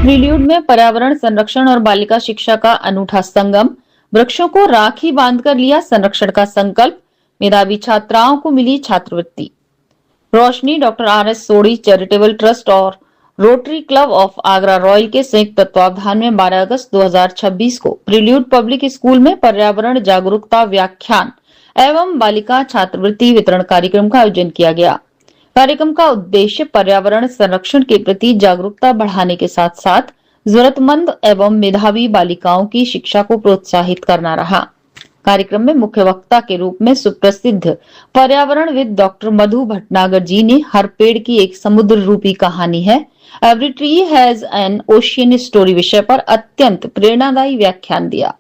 Prelude में पर्यावरण संरक्षण और बालिका शिक्षा का अनूठा संगम। वृक्षों को राखी बांधकर लिया संरक्षण का संकल्प। मेधावी छात्राओं को मिली छात्रवृत्ति। Roshni doctor R S. Sodhi charitable trust और Rotary club of Agra royal के संयुक्त तत्वावधान में 12 अगस्त 2026 को प्रील्यूड पब्लिक स्कूल में पर्यावरण जागरूकता व्याख्यान एवं बालिका छात्रवृत्ति वितरण कार्यक्रम का आयोजन किया गया। कार्यक्रम का उद्देश्य पर्यावरण संरक्षण के प्रति जागरूकता बढ़ाने के साथ साथ जरूरतमंद एवं मेधावी बालिकाओं की शिक्षा को प्रोत्साहित करना रहा। कार्यक्रम में मुख्य वक्ता के रूप में सुप्रसिद्ध पर्यावरणविद डॉक्टर मधु भटनागर जी ने हर पेड़ की एक समुद्र रूपी कहानी है, every tree has an ocean story विषय पर अत्यंत प्रेरणादायी व्याख्यान दिया।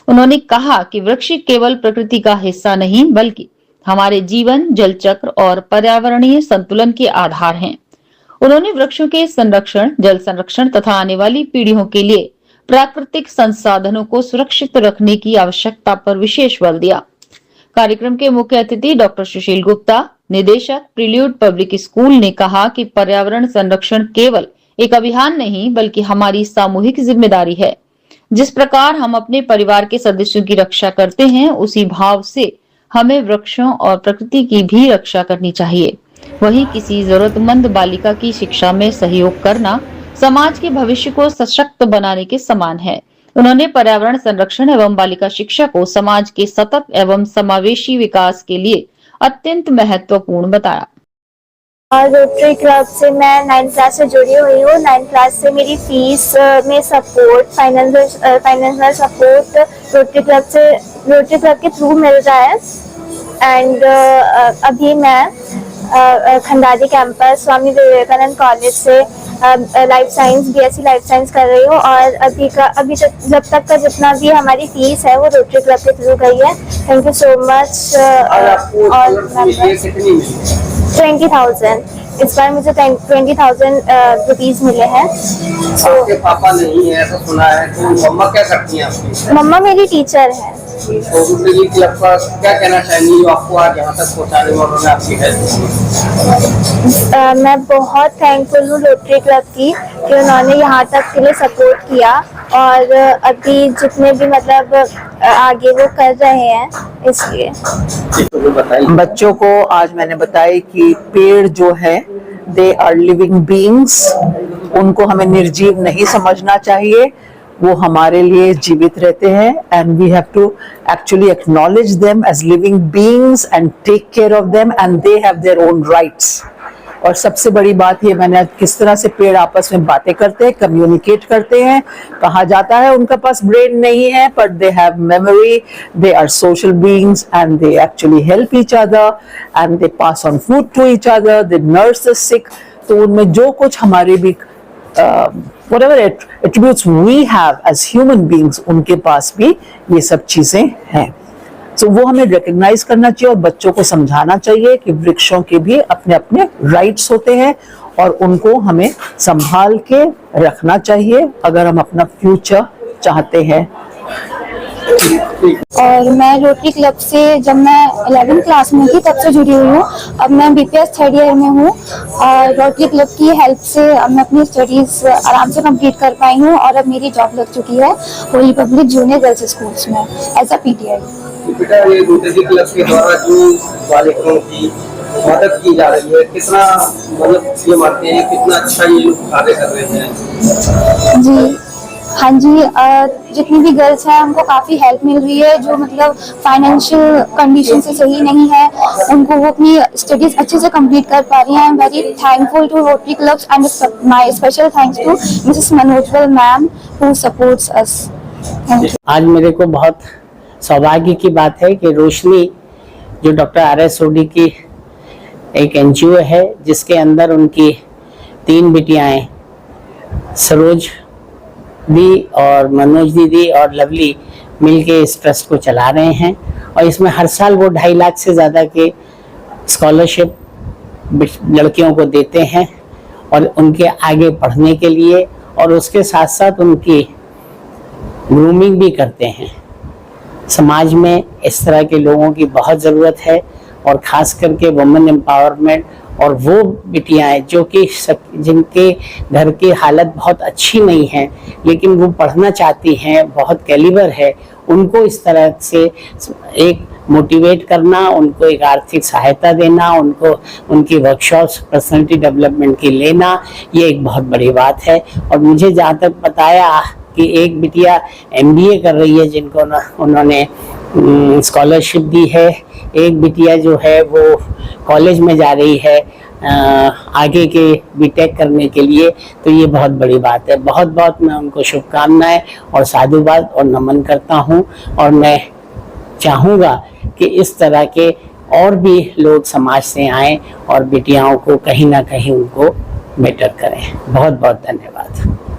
उन्होंने कहा कि वृक्ष केवल प्रकृति का हिस्सा नहीं बल्कि हमारे जीवन, जल चक्र और पर्यावरणीय संतुलन के आधार हैं। उन्होंने वृक्षों के संरक्षण, जल संरक्षण तथा आने वाली पीढ़ियों के लिए प्राकृतिक संसाधनों को सुरक्षित रखने की आवश्यकता पर विशेष बल दिया। कार्यक्रम के मुख्य अतिथि डॉक्टर सुशील गुप्ता, निदेशक प्रील्यूड पब्लिक स्कूल, ने कहा कि पर्यावरण संरक्षण केवल एक अभियान नहीं बल्कि हमारी सामूहिक जिम्मेदारी है। जिस प्रकार हम अपने परिवार के सदस्यों की रक्षा करते हैं, उसी भाव से हमें वृक्षों और प्रकृति की भी रक्षा करनी चाहिए। वहीं किसी जरूरतमंद बालिका की शिक्षा में सहयोग करना समाज के भविष्य को सशक्त बनाने के समान है। उन्होंने पर्यावरण संरक्षण एवं बालिका शिक्षा को समाज के सतत एवं समावेशी विकास के लिए अत्यंत महत्वपूर्ण बताया। और रोटरी क्लब से मैं 9th क्लास से जुड़ी हुई हूँ। 9th क्लास से मेरी फीस में support, financial support rotary club के थ्रू मिल रहा है। एंड अभी मैं खंडारी कैंपस स्वामी विवेकानंद कॉलेज से life science BSc life science कर रही हूँ। और अभी जब तक का जितना भी हमारी फीस है वो रोटरी क्लब के थ्रू गई है। Thank you so much. और 20,000 इस बार मुझे 20,000 रुपीज मिले हैं। आपके पापा नहीं है ऐसा सुना है, तो मम्मा क्या करती हैं आपकी? मम्मा मेरी टीचर है। तो रोटरी क्लब का क्या कहना चाहेंगी जो आपको आज यहाँ तक पहुँचाने में उन्होंने आपकी हेल्प की? मैं बहुत थैंकफुल हूँ रोटरी क्लब की कि उन्होंने यहाँ तक के लिए सपोर्ट किया और अभी जितने भी मतलब आगे वो कर रहे हैं इसलिए। बच्चों को आज मैंने बताया कि पेड़ जो है दे आर लिविंग बीइंग्स, उनको हमें निर्जीव नहीं समझना चाहिए, वो हमारे लिए जीवित रहते हैं and we have to actually acknowledge them as living beings and take care of them and they have their own rights. और सबसे बड़ी बात ये मैंने किस तरह से पेड़ आपस में बातें करते हैं, कम्युनिकेट करते हैं। कहा जाता है उनके पास ब्रेन नहीं है but they have memory, they are social beings and they actually help each other and they pass on food to each other, they nurse the sick. तो उनमें जो कुछ हमारे भी whatever attributes we have as human beings, उनके पास भी ये सब चीजें हैं। तो वो हमें रिकग्नाइज करना चाहिए और बच्चों को समझाना चाहिए कि वृक्षों के भी अपने अपने राइट्स होते हैं और उनको हमें संभाल के रखना चाहिए अगर हम अपना फ्यूचर चाहते हैं। और मैं रोटरी क्लब से जब मैं 11th क्लास में थी तब से जुड़ी हुई हूँ। अब मैं BPS 3rd ईयर में हूँ और रोटरी क्लब की हेल्प से अब मैं अपनी स्टडीज आराम से कंप्लीट कर पाई हूँ और अब मेरी जॉब लग चुकी है Holi public junior girls schools में एज अ PTI। बेटा ये रोटरी क्लब के द्वारा जो बालिकाओं की मदद की जा रही है, कितना मतलब ये मानते हैं कितना अच्छा ये लोग कार्य कर रहे हैं? जी हाँ जी, जितनी भी गर्ल्स हैं उनको काफ़ी हेल्प मिल रही है जो मतलब फाइनेंशियल कंडीशन से सही नहीं है, उनको वो अपनी स्टडीज अच्छे से कंप्लीट कर पा रही हैं। I am very thankful to Rotary clubs and my special thanks to Mrs Manojwal ma'am who supports us. Thank you. आज मेरे को बहुत सौभाग्य की बात है कि रोशनी जो डॉक्टर आर.एस. सोढ़ी की एक NGO है जिसके अंदर उनकी 3 बिटियाएँ सरोज दी और मनोज दीदी और लवली मिलके इस ट्रस्ट को चला रहे हैं और इसमें हर साल वो 2.5 लाख से ज़्यादा के स्कॉलरशिप लड़कियों को देते हैं और उनके आगे पढ़ने के लिए और उसके साथ साथ उनकी ग्रूमिंग भी करते हैं। समाज में इस तरह के लोगों की बहुत ज़रूरत है और ख़ास करके वुमेन एम्पावरमेंट और वो बिटियाएं जो कि जिनके घर की हालत बहुत अच्छी नहीं है लेकिन वो पढ़ना चाहती हैं, बहुत कैलिबर है, उनको इस तरह से एक मोटिवेट करना, उनको एक आर्थिक सहायता देना, उनको उनकी वर्कशॉप्स पर्सनालिटी डेवलपमेंट की लेना, ये एक बहुत बड़ी बात है। और मुझे जहाँ तक बताया कि एक बिटिया MBA कर रही है जिनको उन्होंने स्कॉलरशिप दी है, एक बिटिया जो है वो कॉलेज में जा रही है आगे के बीटेक करने के लिए, तो ये बहुत बड़ी बात है। बहुत बहुत मैं उनको शुभकामनाएं और साधुवाद और नमन करता हूँ और मैं चाहूँगा कि इस तरह के और भी लोग समाज से आएं और बिटियाओं को कहीं ना कहीं उनको बेटर करें। बहुत बहुत धन्यवाद।